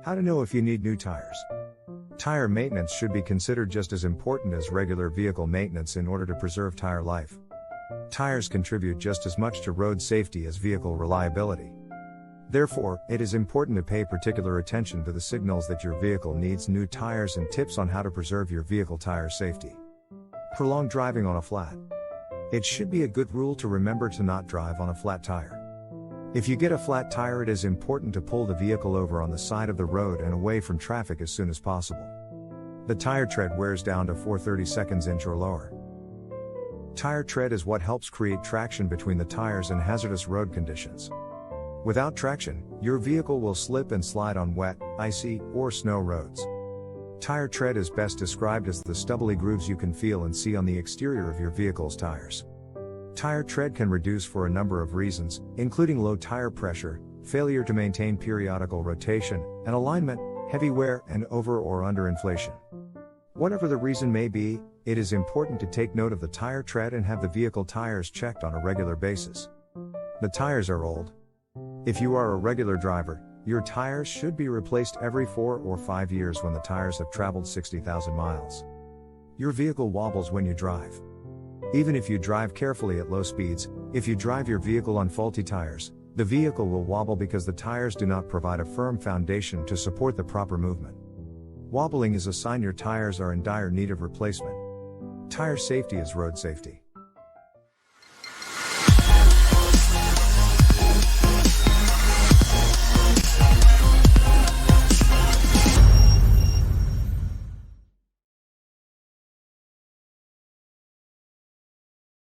How to know if you need new tires. Tire maintenance should be considered just as important as regular vehicle maintenance in order to preserve tire life. Tires contribute just as much to road safety as vehicle reliability. Therefore, it is important to pay particular attention to the signals that your vehicle needs new tires and tips on how to preserve your vehicle tire safety. Prolonged driving on a flat. It should be a good rule to remember to not drive on a flat tire. If you get a flat tire, it is important to pull the vehicle over on the side of the road and away from traffic as soon as possible. The tire tread wears down to 4/32 inch or lower. Tire tread is what helps create traction between the tires in hazardous road conditions. Without traction, your vehicle will slip and slide on wet, icy, or snow roads. Tire tread is best described as the stubbly grooves you can feel and see on the exterior of your vehicle's tires. Tire tread can reduce for a number of reasons, including low tire pressure, failure to maintain periodical rotation and alignment, heavy wear, and over or underinflation. Whatever the reason may be, it is important to take note of the tire tread and have the vehicle tires checked on a regular basis. The tires are old. If you are a regular driver, your tires should be replaced every 4 or 5 years when the tires have traveled 60,000 miles. Your vehicle wobbles when you drive. Even if you drive carefully at low speeds, if you drive your vehicle on faulty tires, the vehicle will wobble because the tires do not provide a firm foundation to support the proper movement. Wobbling is a sign your tires are in dire need of replacement. Tire safety is road safety.